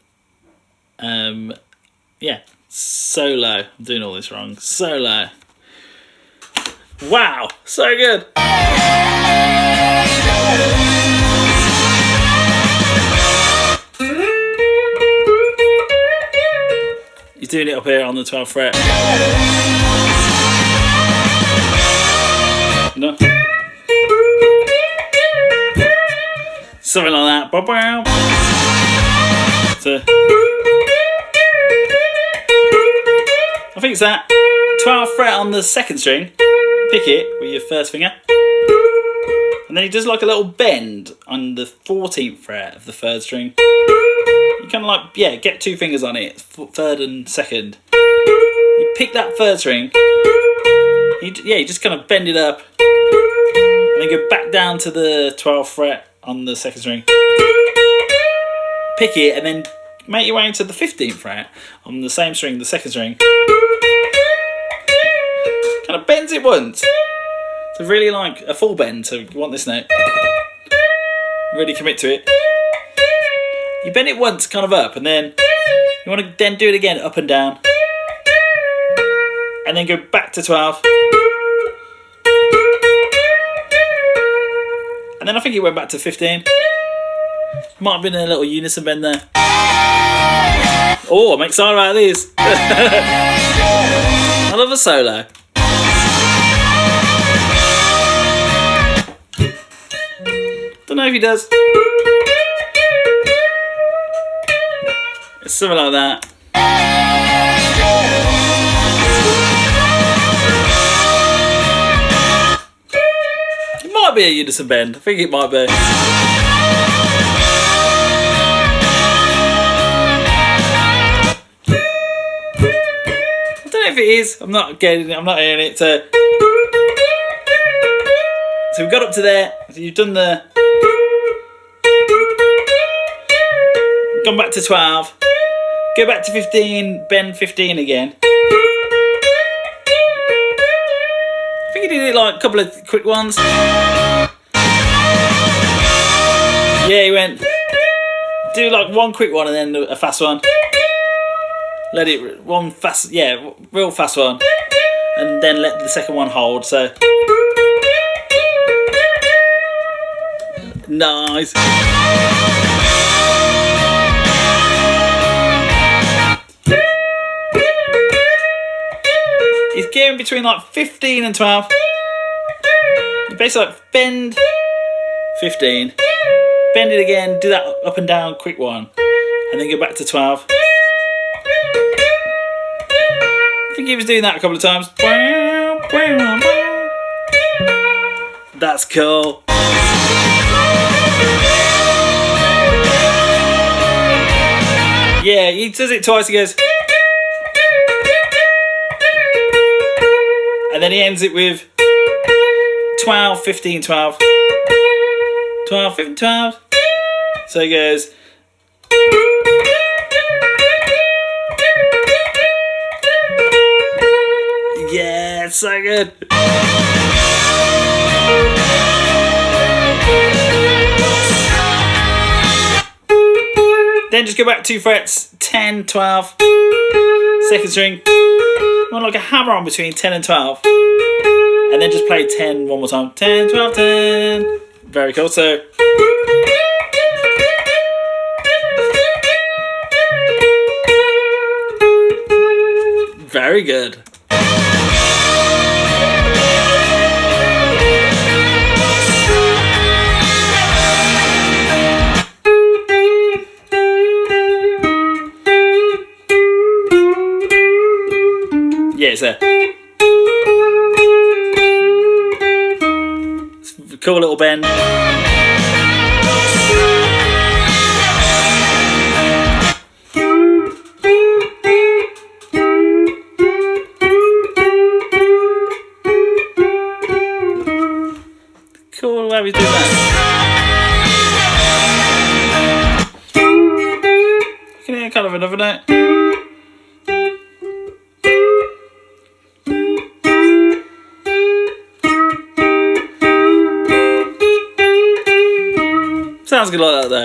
yeah, solo. I'm doing all this wrong. Solo. Wow, so good. He's doing it up here on the 12th fret. No. Something like that. Bow-bow. So, I think it's that 12th fret on the second string. Pick it with your first finger. And then he does like a little bend on the 14th fret of the third string. You kind of like, yeah, get two fingers on it, third and second. You pick that third string. You just kind of bend it up. And then go back down to the 12th fret on the second string. Pick it and then make your way into the 15th fret on the same string, the second string. Kind of bends it once. So really like a full bend, so you want this note. Really commit to it. You bend it once, kind of up, and then you want to then do it again, up and down. And then go back to 12. And then I think it went back to 15. Might have been a little unison bend there. Oh, I'm excited about this. I love a solo. Don't know if he does. It's something like that. It might be a unison bend. I think it might be. I don't know if it is. I'm not getting it. I'm not hearing it. So we've got up to there. So you've done the. Gone back to 12. Go back to 15. Bend 15 again. I think he did it like a couple of quick ones. Yeah, he went. Do like one quick one and then a fast one. Let it one fast. Yeah, real fast one. and then let the second one hold. So nice. He's gearing between like 15 and 12. You basically like bend 15, bend it again, do that up and down quick one, and then go back to 12. I think he was doing that a couple of times. That's cool. Yeah, he does it twice, he goes. And then he ends it with 12, 15, 12. 12, 15, 12. So he goes. Yeah, it's so good. Then just go back 2 frets, 10, 12, second string. You want like a hammer on between 10 and 12. And then just play 10 one more time. 10, 12, 10. Very cool. So very good. Yeah, it's there. It's a cool little bend. Cool way he's doing that. You can hear kind of another note. Sounds good like that though.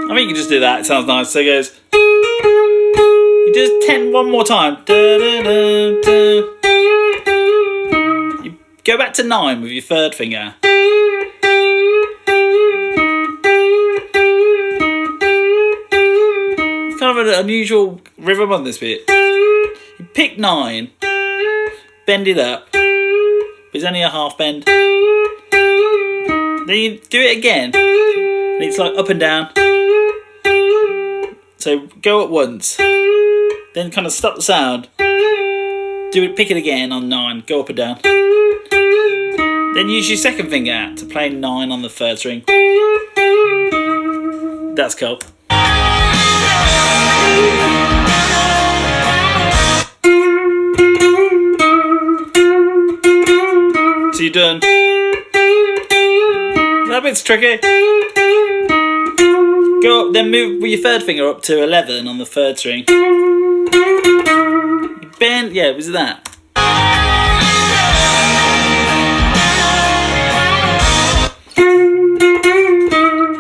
I think you can just do that, it sounds nice. So it goes. He does 10 one more time. Da, da, da, da. You go back to 9 with your third finger. It's kind of an unusual rhythm on this bit. You pick 9. Bend it up, but it's only a half bend. Then you do it again, and it's like up and down. So go at once, then kind of stop the sound. Do it, pick it again on 9, go up and down. Then use your second finger to play 9 on the third string. That's cool. So you're done. That bit's tricky. Go up, then move with your third finger up to 11 on the third string. You bend, yeah, was it that?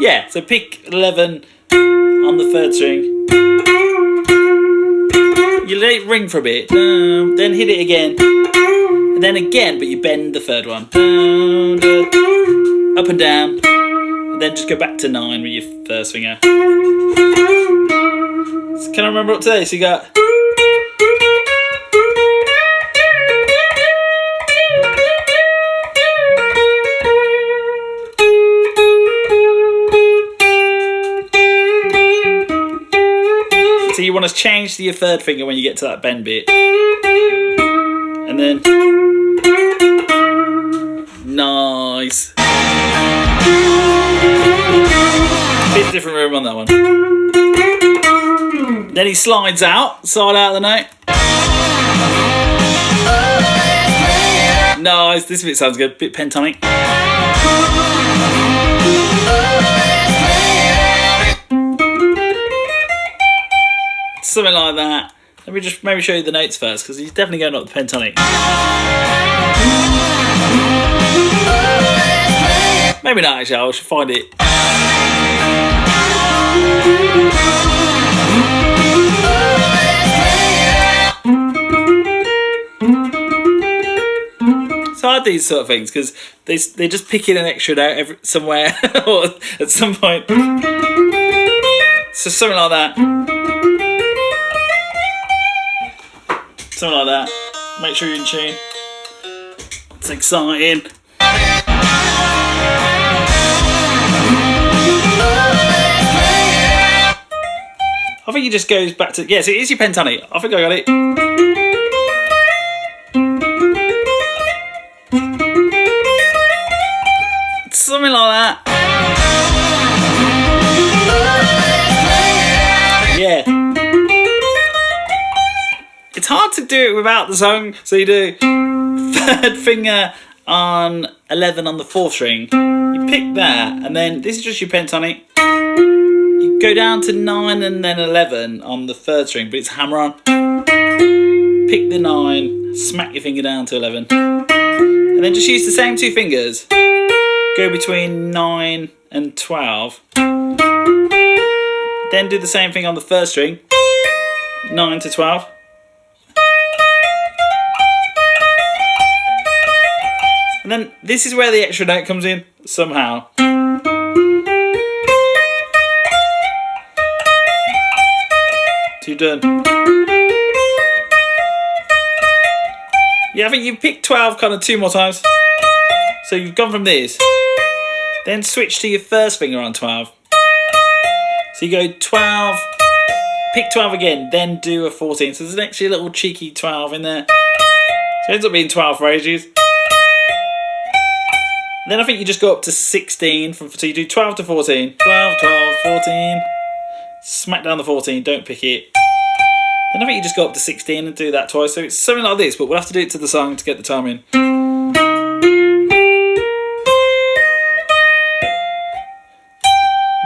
Yeah, so pick 11 on the third string. You let it ring for a bit, then hit it again. And then again, but you bend the third one. Up and down. And then just go back to 9 with your first finger. So can I remember up to this? You got. So you want to change to your third finger when you get to that bend bit. And then. Nice. Bit different rhythm on that one. Then he slides out, side out of the note. Nice, this bit sounds good, bit pentatonic. Something like that. Let me just maybe show you the notes first, because he's definitely going up the pentatonic. Maybe not actually, I should find it. It's hard, these sort of things, because they just pick in an extra note somewhere or at some point. So something like that. Something like that. Make sure you're in tune. It's exciting. I think it just goes back to, yes, it is your pentatonic. I think I got it. Something like that. Yeah. It's hard to do it without the song, so you do third finger on 11 on the 4th string. You pick that, and then this is just your pentatonic. You go down to 9 and then 11 on the 3rd string, but it's hammer on. Pick the 9, smack your finger down to 11, and then just use the same 2 fingers. Go between 9 and 12. Then do the same thing on the 1st string, 9 to 12. And then this is where the extra note comes in, somehow. So you're done. Yeah, I think you've picked 12 kind of 2 more times. So you've gone from this. Then switch to your 1st finger on 12. So you go 12, pick 12 again, then do a 14. So there's an extra little cheeky 12 in there. So it ends up being 12 phrases. Then I think you just go up to 16, so you do 12 to 14. 12, 12, 14. Smack down the 14, don't pick it. Then I think you just go up to 16 and do that twice. So it's something like this, but we'll have to do it to the song to get the time in.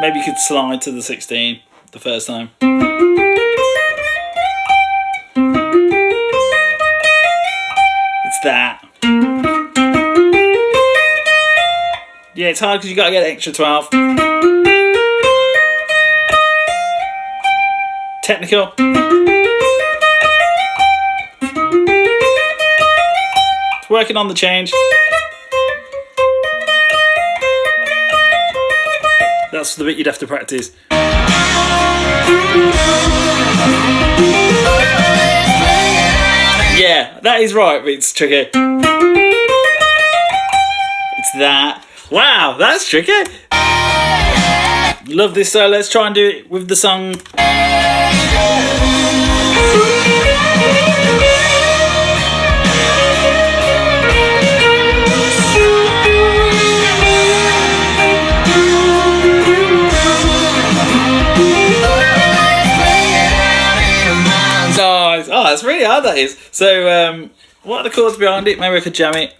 Maybe you could slide to the 16 the first time. It's that. Yeah, it's hard because you got to get an extra 12. Technical. It's working on the change. That's the bit you'd have to practice. Yeah, that is right, but it's tricky. It's that. Wow, that's tricky. Love this, so let's try and do it with the song. Nice. Oh, that's really hard, that is. So, what are the chords behind it? Maybe I could jam it.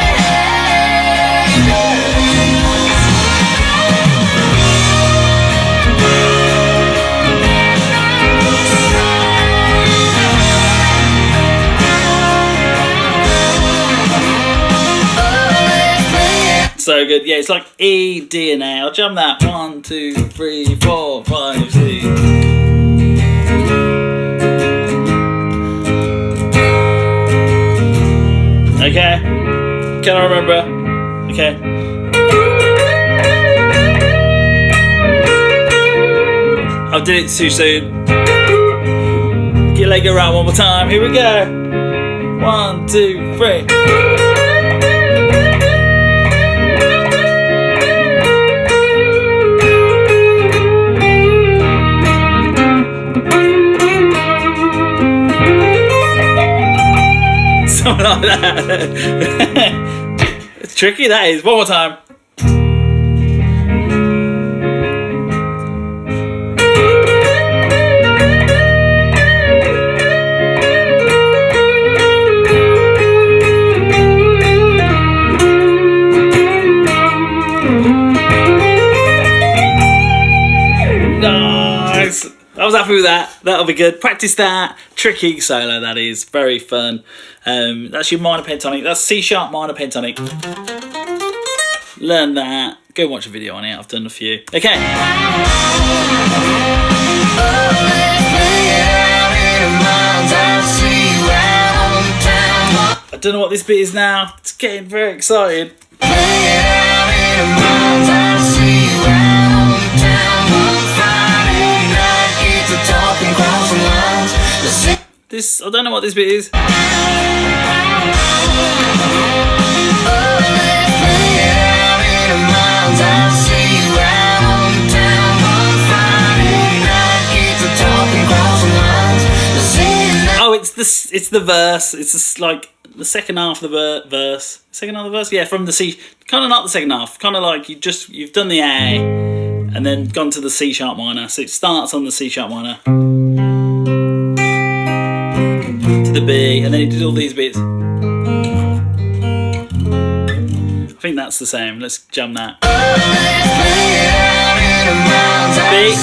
So good. Yeah, it's like E, D, and A. I'll jam that. 1, 2, 3, 4, 5, 6. Okay. Can I remember? Okay. I did it too soon. Get your leg around one more time. Here we go. 1, 2, 3. Something like that. It's tricky, that is. One more time. Nice. I was happy with that. That'll be good. Practice that. Tricky solo, that is. Very fun. That's your minor pentatonic. That's C sharp minor pentatonic. Learn that. Go watch a video on it. I've done a few. Okay. I don't know what this bit is now. It's getting very excited. This, I don't know what this bit is. Oh, it's the verse. It's just like the second half of the verse. Second half of the verse, yeah, from the C. Kind of not the second half. Kind of like you've done the A, and then gone to the C sharp minor. So it starts on the C sharp minor to the B, and then it did all these bits. I think that's the same. Let's jam that. B.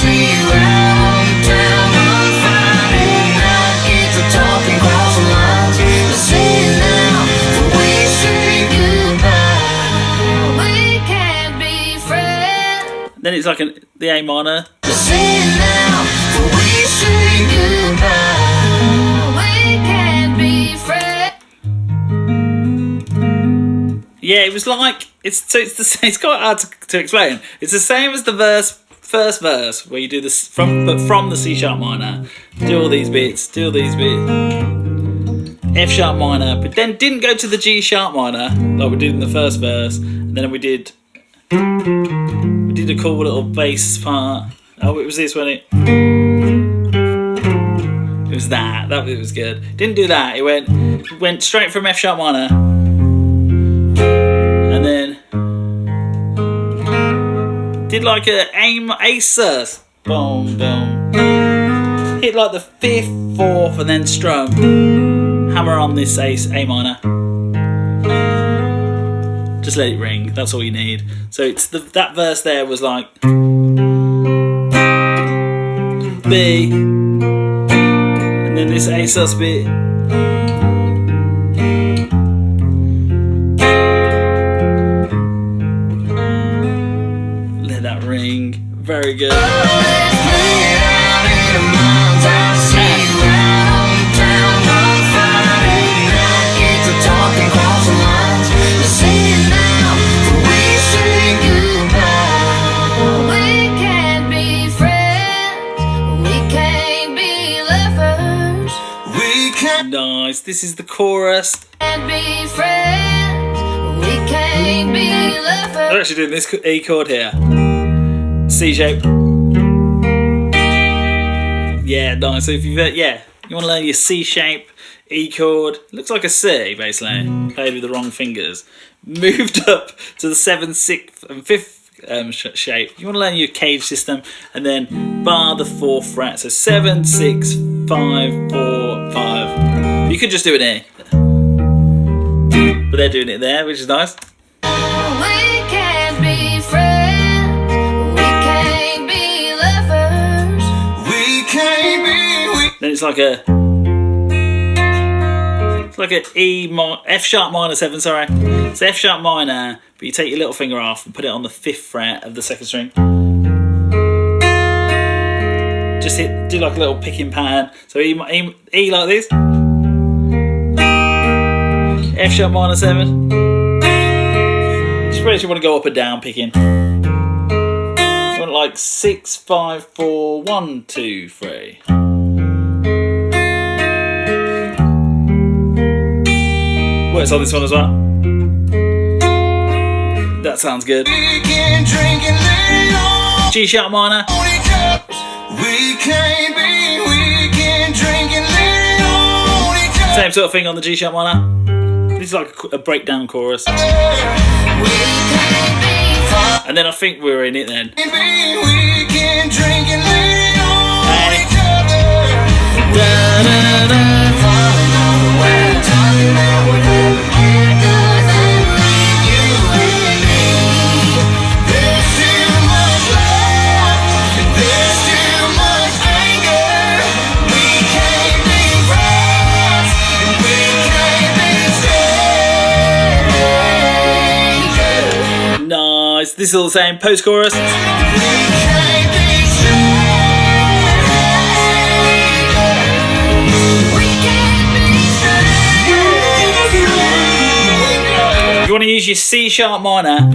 Then it's like the A minor. Yeah, it was like it's quite hard to explain. It's the same as the first verse where you do this from the C sharp minor, do all these bits, F sharp minor, but then didn't go to the G sharp minor like we did in the first verse, and then we did a cool little bass part. Oh, it was this, wasn't it? It was that. It was good. Didn't do that. It went straight from F sharp minor, and then did like a A sus. Boom, boom. Hit like the 5th, 4th, and then strum. Hammer on this A minor. Just let it ring. That's all you need. So it's that verse there was like B, and then this A sus bit. Let that ring. Very good. Nice. This is the chorus. I'm actually doing this E chord here. C shape. Yeah, nice. So if you want to learn your C shape, E chord, looks like a C basically. Played with the wrong fingers. Moved up to the 7th, 6th, and 5th shape. You want to learn your cage system, and then bar the 4th fret. So 7, 6, 5, 4, 5. You could just do an E, but they're doing it there, which is nice. Then it's like a F sharp minor 7. Sorry, it's F sharp minor, but you take your little finger off and put it on the 5th fret of the 2nd string. Just do like a little picking pattern. So E like this. F sharp minor 7. Just where you want to go up and down picking. You want like 6, 5, 4, 1, 2, 3. Works on this one as well. That sounds good. G sharp minor. Same sort of thing on the G sharp minor. This is like a breakdown chorus. And then I think we're in it then. this is all the same. Post chorus. You want to use your C sharp minor.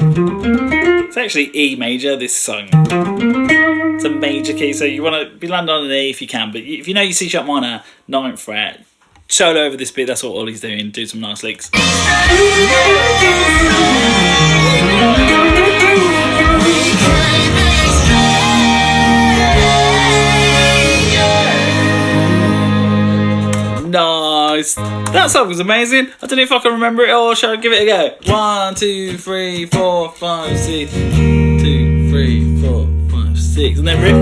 It's actually E major, this song. It's a major key, so you want to be landing on an E if you can, but if you know your C sharp minor, 9th fret, solo over this bit, that's what Ollie's doing, do some nice licks. Nice. That song was amazing. I don't know if I can remember it all. Shall I give it a go? 1, 2, 3, 4, 5, 6. 2, 3, 4, 5, 6. And then riff.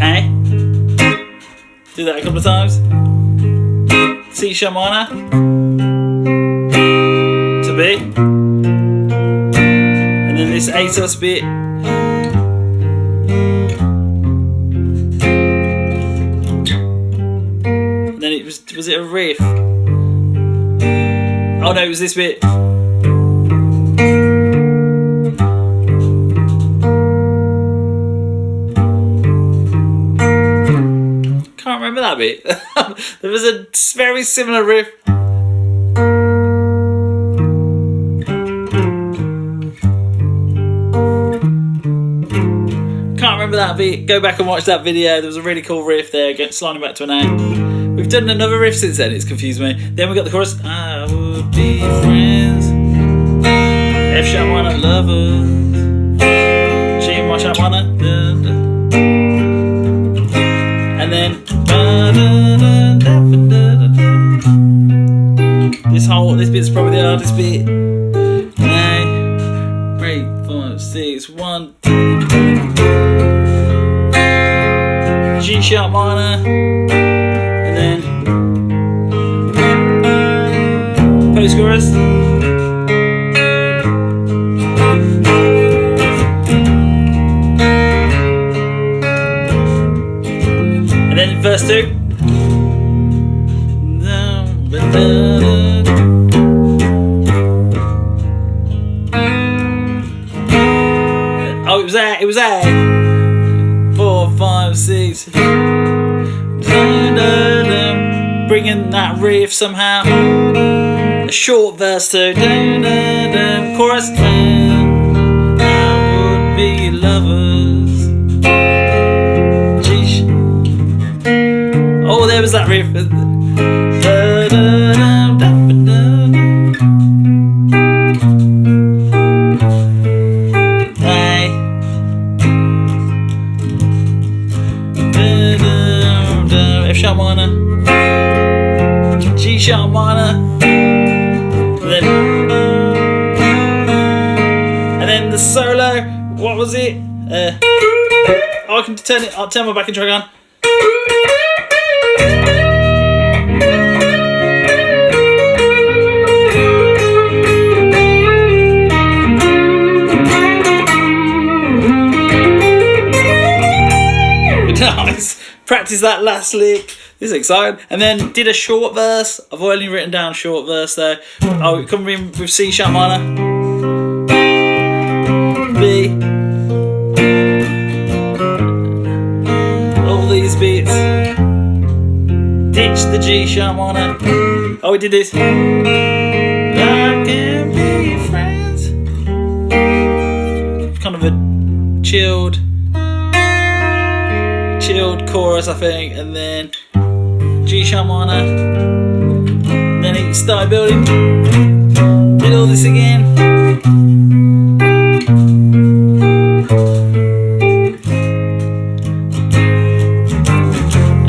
A. Do that a couple of times. C sharp minor. To B. And then this A sus bit. Was it a riff? Oh no, it was this bit. Can't remember that bit. There was a very similar riff. Can't remember that bit. Go back and watch that video. There was a really cool riff there, sliding back to an A. We've done another riff since then, it's confused me. Then we got the chorus. I would be friends. F sharp minor lovers. G my sharp minor. And then this bit's probably the hardest bit. 3, 4, 6, 1. G sharp minor. Post chorus. And then verse 2. Oh, it was A. 4, 5, 6. Bringing that riff somehow. A short verse too. Chorus. I would be lovers. Jeez. Oh, there was that riff. F sharp minor. G sharp minor. And then the solo, what was it? I can I'll turn my backing track on. Nice. Practice that last lick. This is exciting. And then did a short verse. I've only written down short verse though. Oh, it comes in with C sharp minor. B. All these beats. Ditch the G sharp minor. Oh, we did this. I can be friends. Kind of a chilled chorus, I think, and then G sharp minor. And then it started building. Did all this again.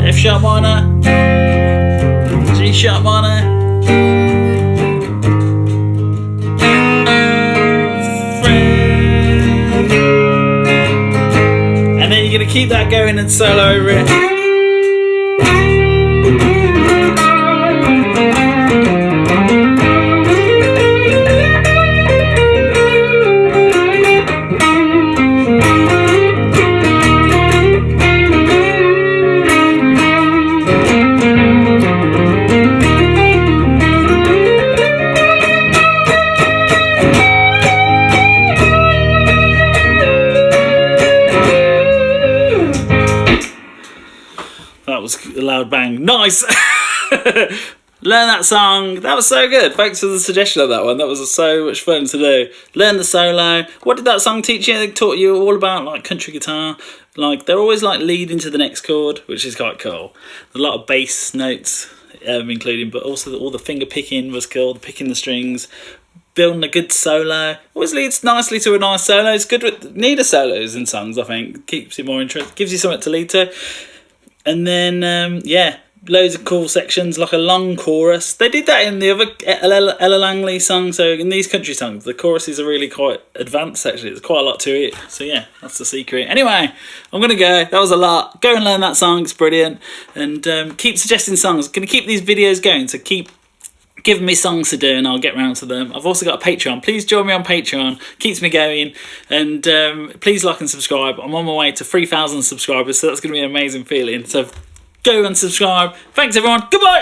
F sharp minor. G sharp minor. And then you're going to keep that going and solo over it. was a loud bang. Nice. Learn that song. That was so good. Thanks for the suggestion of that one. That was so much fun to do. Learn the solo. What did that song teach you? They taught you all about like country guitar. Like they're always like leading to the next chord, which is quite cool. A lot of bass notes including, but also all the finger picking was cool. The picking the strings, building a good solo. Always leads nicely to a nice solo. It's good with need a solos in songs. I think keeps it more interesting. Gives you something to lead to. And then yeah. Loads of cool sections, like a long chorus. They did that in the other Ella Langley song. So in these country songs, the choruses are really quite advanced, actually. There's quite a lot to it. So yeah, that's the secret. Anyway, I'm going to go. That was a lot. Go and learn that song. It's brilliant. And keep suggesting songs. I'm going to keep these videos going. So keep giving me songs to do and I'll get round to them. I've also got a Patreon. Please join me on Patreon. Keeps me going. And please like and subscribe. I'm on my way to 3,000 subscribers. So that's going to be an amazing feeling. So go and subscribe. Thanks everyone. Goodbye.